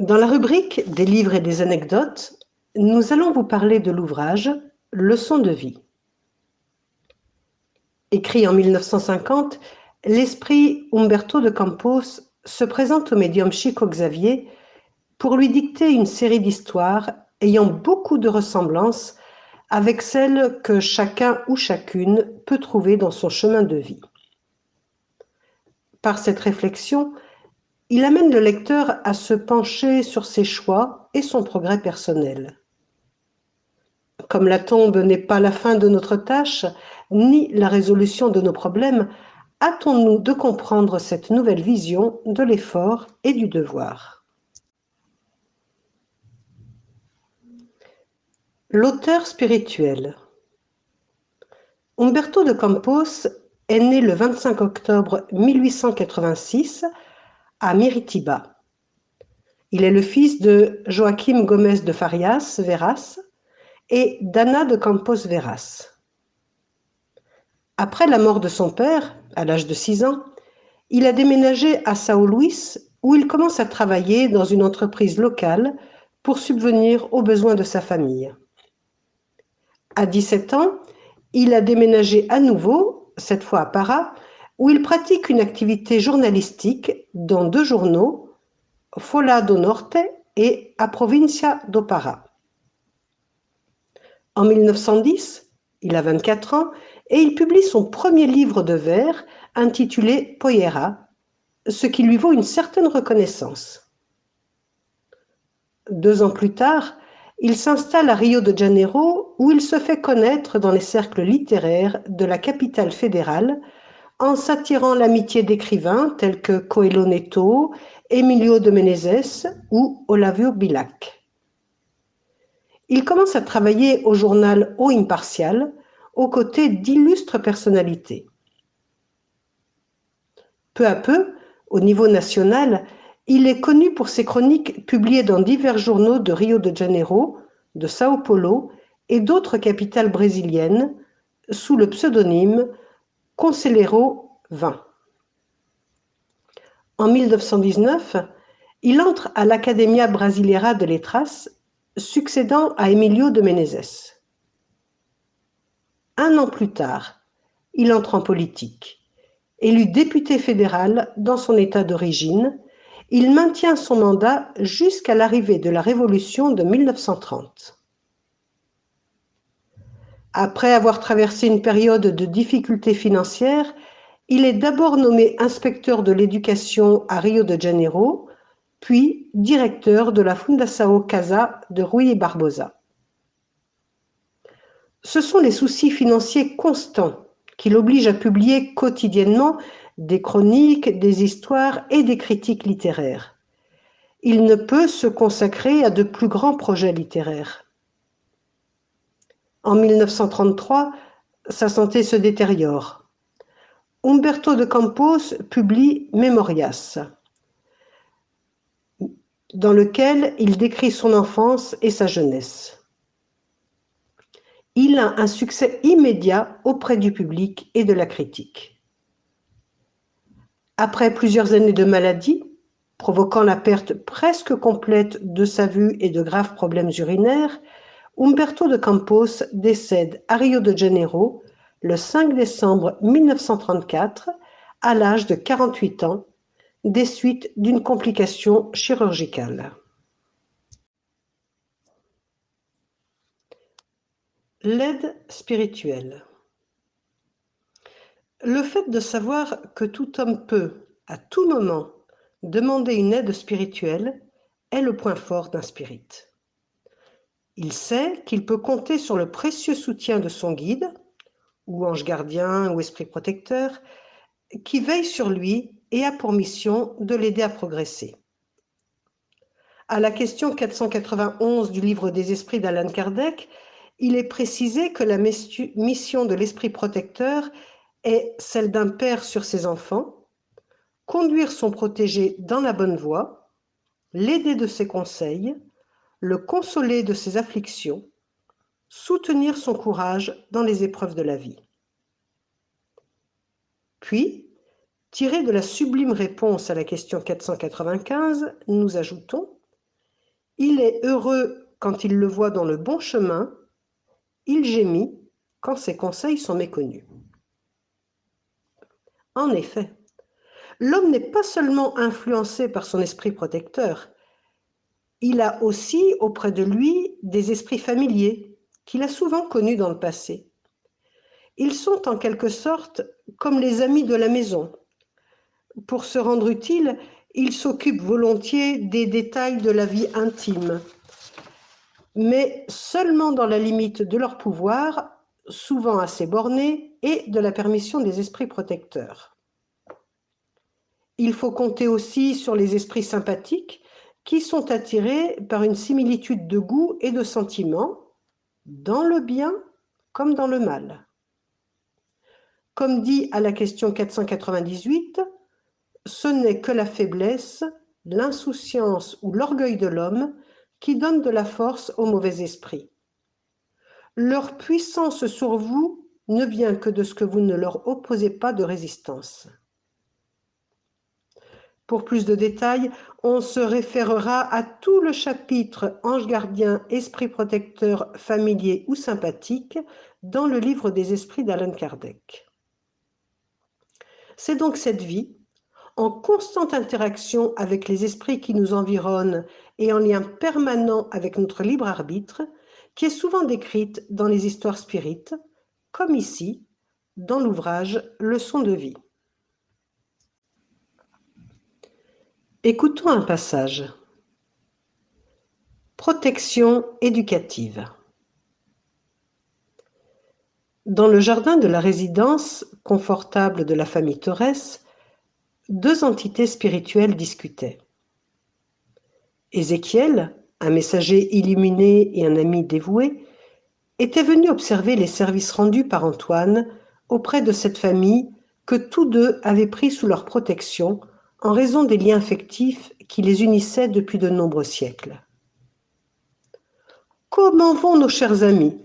Dans la rubrique des livres et des anecdotes, nous allons vous parler de l'ouvrage Leçons de vie. Écrit en 1950, l'esprit Umberto de Campos se présente au médium Chico Xavier pour lui dicter une série d'histoires ayant beaucoup de ressemblances avec celles que chacun ou chacune peut trouver dans son chemin de vie. Par cette réflexion, il amène le lecteur à se pencher sur ses choix et son progrès personnel. Comme la tombe n'est pas la fin de notre tâche, ni la résolution de nos problèmes, hâtons-nous de comprendre cette nouvelle vision de l'effort et du devoir. L'auteur spirituel. Umberto de Campos est né le 25 octobre 1886 à Miritiba. Il est le fils de Joaquim Gomez de Farias Veras et d'Anna de Campos Veras. Après la mort de son père, à l'âge de 6 ans, il a déménagé à São Luís où il commence à travailler dans une entreprise locale pour subvenir aux besoins de sa famille. À 17 ans, il a déménagé à nouveau, cette fois à Para, où il pratique une activité journalistique dans 2 journaux, Folha do Norte et A Província do Pará. En 1910, il a 24 ans et il publie son premier livre de vers intitulé Poeira, ce qui lui vaut une certaine reconnaissance. 2 ans plus tard, il s'installe à Rio de Janeiro où il se fait connaître dans les cercles littéraires de la capitale fédérale en s'attirant l'amitié d'écrivains tels que Coelho Neto, Emílio de Menezes ou Olavo Bilac. Il commence à travailler au journal O Imparcial aux côtés d'illustres personnalités. Peu à peu, au niveau national, il est connu pour ses chroniques publiées dans divers journaux de Rio de Janeiro, de São Paulo et d'autres capitales brésiliennes sous le pseudonyme Conselheiro 20. En 1919, il entre à l'Academia Brasileira de Letras, succédant à Emílio de Menezes. 1 an plus tard, il entre en politique. Élu député fédéral dans son état d'origine, il maintient son mandat jusqu'à l'arrivée de la Révolution de 1930. Après avoir traversé une période de difficultés financières, il est d'abord nommé inspecteur de l'éducation à Rio de Janeiro, puis directeur de la Fundação Casa de Rui Barbosa. Ce sont les soucis financiers constants qui l'obligent à publier quotidiennement des chroniques, des histoires et des critiques littéraires. Il ne peut se consacrer à de plus grands projets littéraires. En 1933, sa santé se détériore. Umberto de Campos publie Memorias, dans lequel il décrit son enfance et sa jeunesse. Il a un succès immédiat auprès du public et de la critique. Après plusieurs années de maladie, provoquant la perte presque complète de sa vue et de graves problèmes urinaires, Umberto de Campos décède à Rio de Janeiro le 5 décembre 1934 à l'âge de 48 ans, des suites d'une complication chirurgicale. L'aide spirituelle. Le fait de savoir que tout homme peut, à tout moment, demander une aide spirituelle est le point fort d'un spirit. Il sait qu'il peut compter sur le précieux soutien de son guide, ou ange gardien ou esprit protecteur, qui veille sur lui et a pour mission de l'aider à progresser. À la question 491 du livre des esprits d'Allan Kardec, il est précisé que la mission de l'esprit protecteur est celle d'un père sur ses enfants, conduire son protégé dans la bonne voie, l'aider de ses conseils, le consoler de ses afflictions, soutenir son courage dans les épreuves de la vie. Puis, tiré de la sublime réponse à la question 495, nous ajoutons Il est heureux quand il le voit dans le bon chemin, il gémit quand ses conseils sont méconnus. En effet, l'homme n'est pas seulement influencé par son esprit protecteur, il a aussi auprès de lui des esprits familiers qu'il a souvent connus dans le passé. Ils sont en quelque sorte comme les amis de la maison. Pour se rendre utile, ils s'occupent volontiers des détails de la vie intime, mais seulement dans la limite de leur pouvoir, souvent assez borné, et de la permission des esprits protecteurs. Il faut compter aussi sur les esprits sympathiques qui sont attirés par une similitude de goût et de sentiments, dans le bien comme dans le mal. Comme dit à la question 498, ce n'est que la faiblesse, l'insouciance ou l'orgueil de l'homme qui donnent de la force aux mauvais esprits. Leur puissance sur vous ne vient que de ce que vous ne leur opposez pas de résistance. Pour plus de détails, on se référera à tout le chapitre Ange gardien, esprit protecteur, familier ou sympathique dans le livre des esprits d'Allan Kardec. C'est donc cette vie, en constante interaction avec les esprits qui nous environnent et en lien permanent avec notre libre arbitre, qui est souvent décrite dans les histoires spirites, comme ici, dans l'ouvrage Leçons de vie. Écoutons un passage. Protection éducative. Dans le jardin de la résidence confortable de la famille Torres, deux entités spirituelles discutaient. Ézéchiel, un messager illuminé et un ami dévoué, était venu observer les services rendus par Antoine auprès de cette famille que tous deux avaient pris sous leur protection en raison des liens affectifs qui les unissaient depuis de nombreux siècles. « Comment vont nos chers amis ?»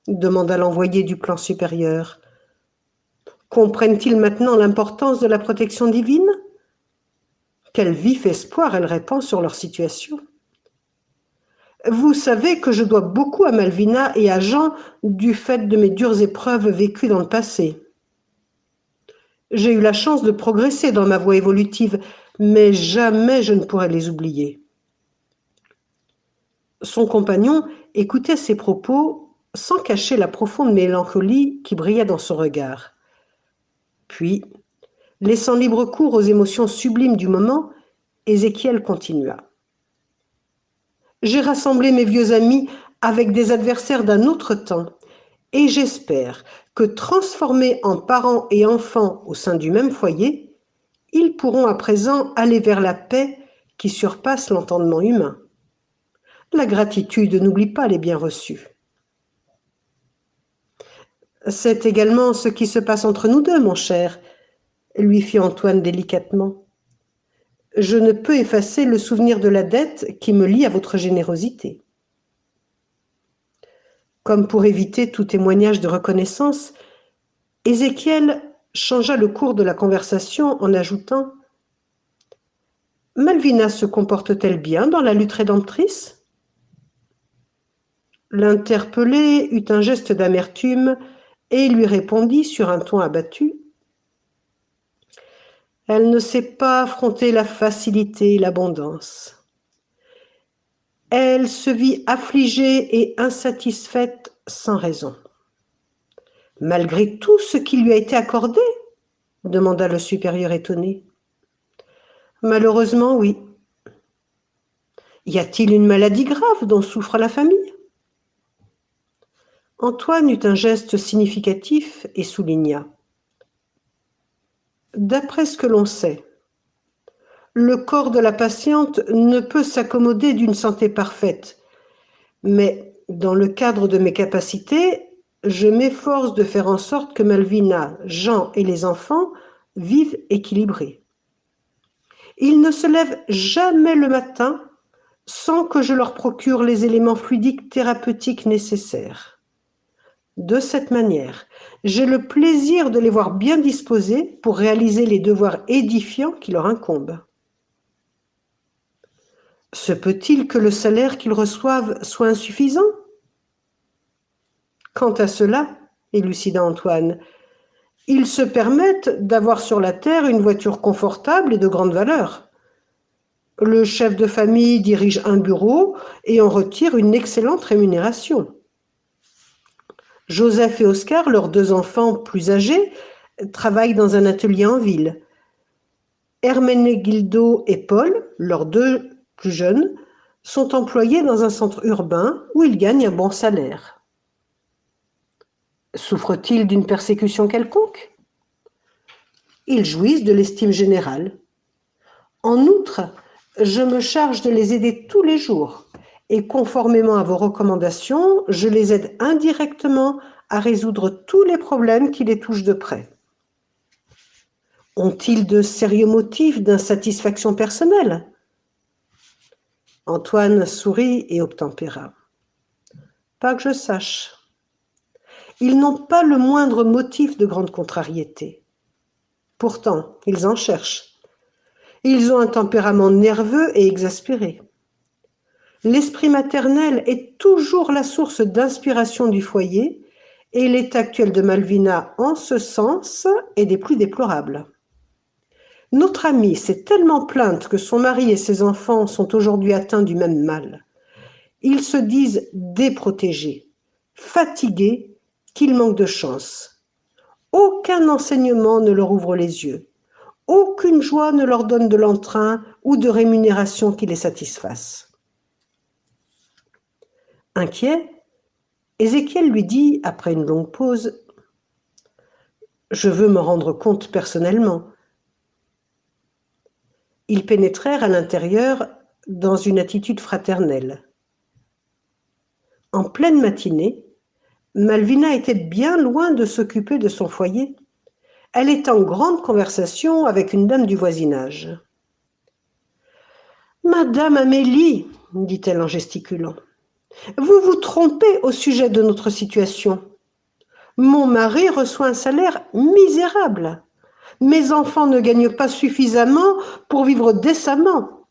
demanda l'envoyé du clan supérieur. « Comprennent-ils maintenant l'importance de la protection divine ? Quel vif espoir elle répand sur leur situation ! Vous savez que je dois beaucoup à Malvina et à Jean du fait de mes dures épreuves vécues dans le passé. J'ai eu la chance de progresser dans ma voie évolutive, mais jamais je ne pourrai les oublier. » Son compagnon écoutait ces propos sans cacher la profonde mélancolie qui brillait dans son regard. Puis, laissant libre cours aux émotions sublimes du moment, Ézéchiel continua. « J'ai rassemblé mes vieux amis avec des adversaires d'un autre temps, et j'espère que, transformés en parents et enfants au sein du même foyer, ils pourront à présent aller vers la paix qui surpasse l'entendement humain. La gratitude n'oublie pas les biens reçus. » « C'est également ce qui se passe entre nous deux, mon cher, » lui fit Antoine délicatement. « Je ne peux effacer le souvenir de la dette qui me lie à votre générosité. » Comme pour éviter tout témoignage de reconnaissance, Ézéchiel changea le cours de la conversation en ajoutant « Malvina se comporte-t-elle bien dans la lutte rédemptrice ?» L'interpellé eut un geste d'amertume et lui répondit sur un ton abattu. « Elle ne sait pas affronter la facilité et l'abondance. Elle se vit affligée et insatisfaite sans raison. »« Malgré tout ce qui lui a été accordé ?» demanda le supérieur étonné. « Malheureusement, oui. »« Y a-t-il une maladie grave dont souffre la famille ?» Antoine eut un geste significatif et souligna. « D'après ce que l'on sait, le corps de la patiente ne peut s'accommoder d'une santé parfaite, mais dans le cadre de mes capacités, je m'efforce de faire en sorte que Malvina, Jean et les enfants vivent équilibrés. Ils ne se lèvent jamais le matin sans que je leur procure les éléments fluidiques thérapeutiques nécessaires. De cette manière, j'ai le plaisir de les voir bien disposés pour réaliser les devoirs édifiants qui leur incombent. » Se peut-il que le salaire qu'ils reçoivent soit insuffisant? Quant à cela, élucida Antoine, ils se permettent d'avoir sur la terre une voiture confortable et de grande valeur. Le chef de famille dirige un bureau et en retire une excellente rémunération. Joseph et Oscar, leurs 2 enfants plus âgés, travaillent dans un atelier en ville. Hermenegildo et Paul, leurs 2 plus jeunes, sont employés dans un centre urbain où ils gagnent un bon salaire. Souffrent-ils d'une persécution quelconque? Ils jouissent de l'estime générale. En outre, je me charge de les aider tous les jours et conformément à vos recommandations, je les aide indirectement à résoudre tous les problèmes qui les touchent de près. Ont-ils de sérieux motifs d'insatisfaction personnelle? Antoine sourit et obtempéra. Pas que je sache. Ils n'ont pas le moindre motif de grande contrariété. Pourtant, ils en cherchent. Ils ont un tempérament nerveux et exaspéré. L'esprit maternel est toujours la source d'inspiration du foyer et l'état actuel de Malvina, en ce sens, est des plus déplorables. Notre amie s'est tellement plainte que son mari et ses enfants sont aujourd'hui atteints du même mal. Ils se disent déprotégés, fatigués, qu'ils manquent de chance. Aucun enseignement ne leur ouvre les yeux. Aucune joie ne leur donne de l'entrain ou de rémunération qui les satisfasse. Inquiet, Ézéchiel lui dit, après une longue pause, « Je veux me rendre compte personnellement. » Ils pénétrèrent à l'intérieur dans une attitude fraternelle. En pleine matinée, Malvina était bien loin de s'occuper de son foyer. Elle est en grande conversation avec une dame du voisinage. « Madame Amélie, dit-elle en gesticulant, vous vous trompez au sujet de notre situation. Mon mari reçoit un salaire misérable. Mes enfants ne gagnent pas suffisamment pour vivre décemment.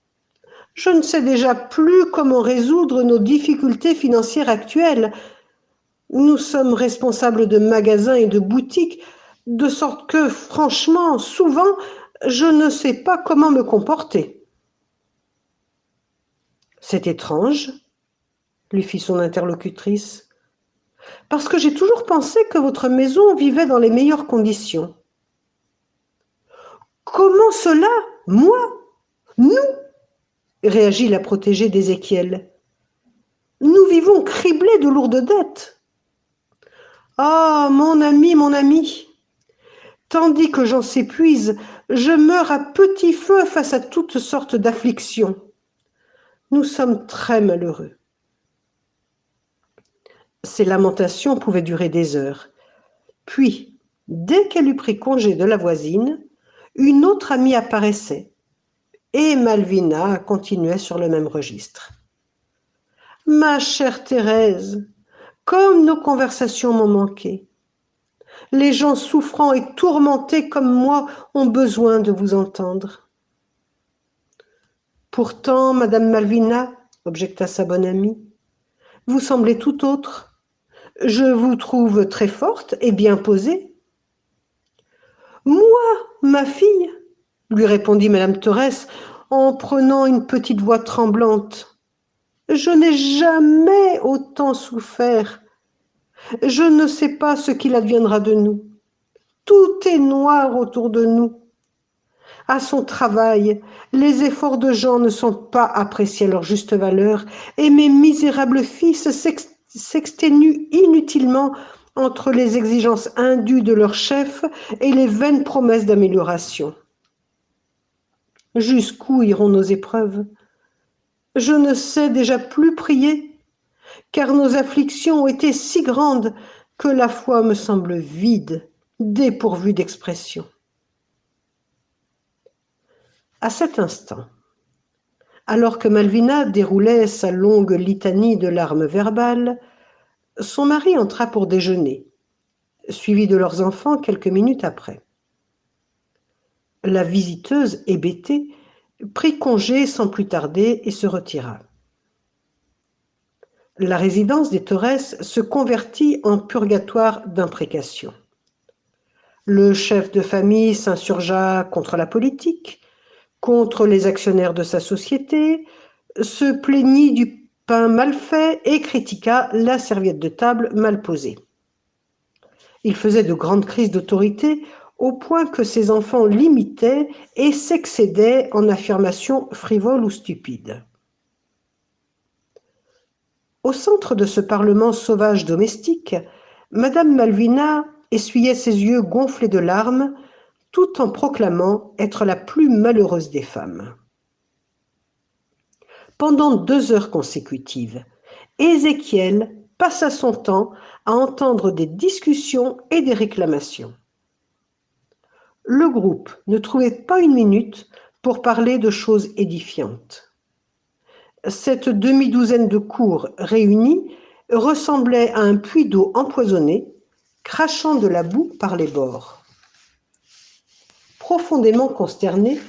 Je ne sais déjà plus comment résoudre nos difficultés financières actuelles. Nous sommes responsables de magasins et de boutiques, de sorte que, franchement, souvent, je ne sais pas comment me comporter. » C'est étrange, lui fit son interlocutrice, parce que j'ai toujours pensé que votre maison vivait dans les meilleures conditions. Comment cela? Moi? Nous? Réagit la protégée d'Ézéchiel. Nous vivons criblés de lourdes dettes. Ah, mon ami, tandis que j'en s'épuise, je meurs à petit feu face à toutes sortes d'afflictions. Nous sommes très malheureux. Ces lamentations pouvaient durer des heures. Puis, dès qu'elle eut pris congé de la voisine, une autre amie apparaissait, et Malvina continuait sur le même registre. « Ma chère Thérèse, comme nos conversations m'ont manqué. Les gens souffrants et tourmentés comme moi ont besoin de vous entendre. » « Pourtant, Madame Malvina, objecta sa bonne amie, vous semblez tout autre. Je vous trouve très forte et bien posée. »« Moi, ma fille, lui répondit Madame Torres en prenant une petite voix tremblante, je n'ai jamais autant souffert. Je ne sais pas ce qu'il adviendra de nous. Tout est noir autour de nous. À son travail, les efforts de Jean ne sont pas appréciés à leur juste valeur, et mes misérables fils s'exténuent inutilement entre les exigences indues de leur chef et les vaines promesses d'amélioration. Jusqu'où iront nos épreuves? Je ne sais déjà plus prier, car nos afflictions ont été si grandes que la foi me semble vide, dépourvue d'expression. À cet instant, alors que Malvina déroulait sa longue litanie de larmes verbales, son mari entra pour déjeuner, suivi de leurs enfants quelques minutes après. La visiteuse, hébétée, prit congé sans plus tarder et se retira. La résidence des Torres se convertit en purgatoire d'imprécations. Le chef de famille s'insurgea contre la politique, contre les actionnaires de sa société, se plaignit du pain mal fait et critiqua la serviette de table mal posée. Il faisait de grandes crises d'autorité au point que ses enfants l'imitaient et s'excédaient en affirmations frivoles ou stupides. Au centre de ce parlement sauvage domestique, Madame Malvina essuyait ses yeux gonflés de larmes, tout en proclamant être la plus malheureuse des femmes. Pendant 2 heures consécutives, Ézéchiel passa son temps à entendre des discussions et des réclamations. Le groupe ne trouvait pas une minute pour parler de choses édifiantes. Cette demi-douzaine de cours réunis ressemblait à un puits d'eau empoisonné, crachant de la boue par les bords. Profondément consterné,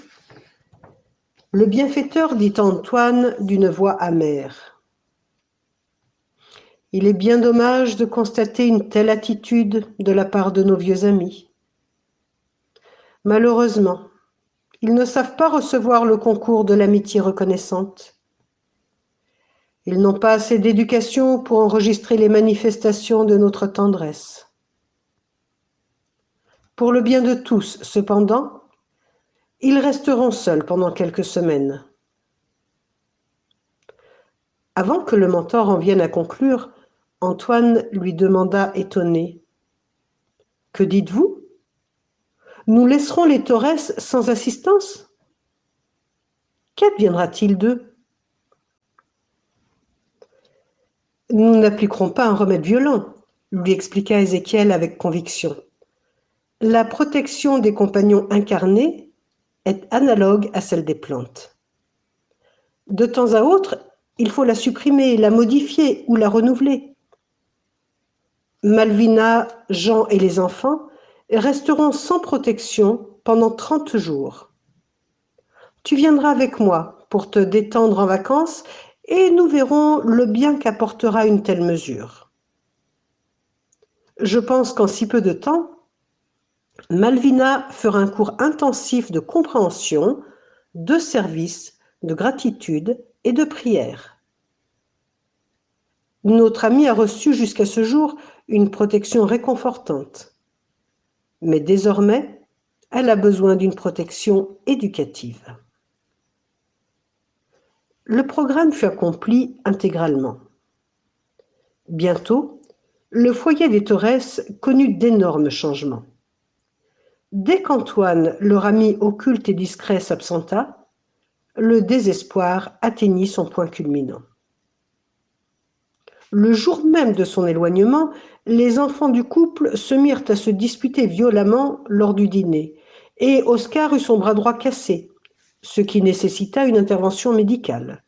le bienfaiteur dit à Antoine d'une voix amère: « Il est bien dommage de constater une telle attitude de la part de nos vieux amis. Malheureusement, ils ne savent pas recevoir le concours de l'amitié reconnaissante. Ils n'ont pas assez d'éducation pour enregistrer les manifestations de notre tendresse. Pour le bien de tous, cependant, ils resteront seuls pendant quelques semaines. » Avant que le mentor en vienne à conclure, Antoine lui demanda étonné: « Que dites-vous? Nous laisserons les Torres sans assistance? Qu'adviendra-t-il d'eux? » « Nous n'appliquerons pas un remède violent, » lui expliqua Ézéchiel avec conviction. « La protection des compagnons incarnés est analogue à celle des plantes. De temps à autre, il faut la supprimer, la modifier ou la renouveler. Malvina, Jean et les enfants resteront sans protection pendant 30 jours. Tu viendras avec moi pour te détendre en vacances et nous verrons le bien qu'apportera une telle mesure. Je pense qu'en si peu de temps, Malvina fera un cours intensif de compréhension, de service, de gratitude et de prière. Notre amie a reçu jusqu'à ce jour une protection réconfortante. Mais désormais, elle a besoin d'une protection éducative. Le programme fut accompli intégralement. Bientôt, le foyer des Torres connut d'énormes changements. Dès qu'Antoine, leur ami occulte et discret, s'absenta, le désespoir atteignit son point culminant. Le jour même de son éloignement, les enfants du couple se mirent à se disputer violemment lors du dîner, et Oscar eut son bras droit cassé, ce qui nécessita une intervention médicale.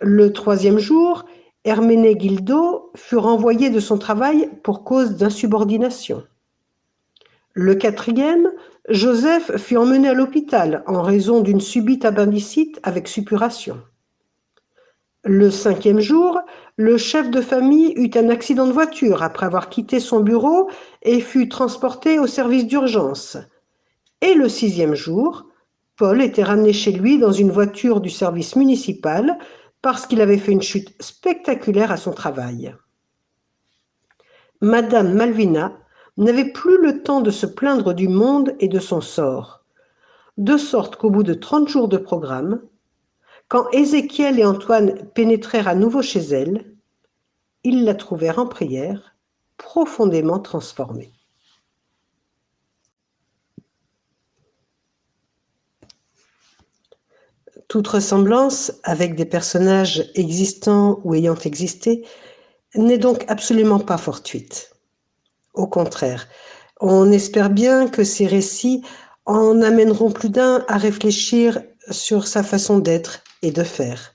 Le 3e jour, Herménégildo fut renvoyé de son travail pour cause d'insubordination. Le 4e, Joseph fut emmené à l'hôpital en raison d'une subite appendicite avec suppuration. Le 5e jour, le chef de famille eut un accident de voiture après avoir quitté son bureau et fut transporté au service d'urgence. Et le 6e jour, Paul était ramené chez lui dans une voiture du service municipal parce qu'il avait fait une chute spectaculaire à son travail. Madame Malvina n'avait plus le temps de se plaindre du monde et de son sort, de sorte qu'au bout de 30 jours de programme, quand Ézéchiel et Antoine pénétrèrent à nouveau chez elle, ils la trouvèrent en prière, profondément transformée. Toute ressemblance avec des personnages existants ou ayant existé n'est donc absolument pas fortuite. Au contraire, on espère bien que ces récits en amèneront plus d'un à réfléchir sur sa façon d'être et de faire.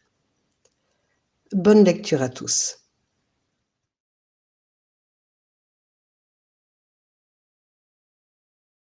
Bonne lecture à tous.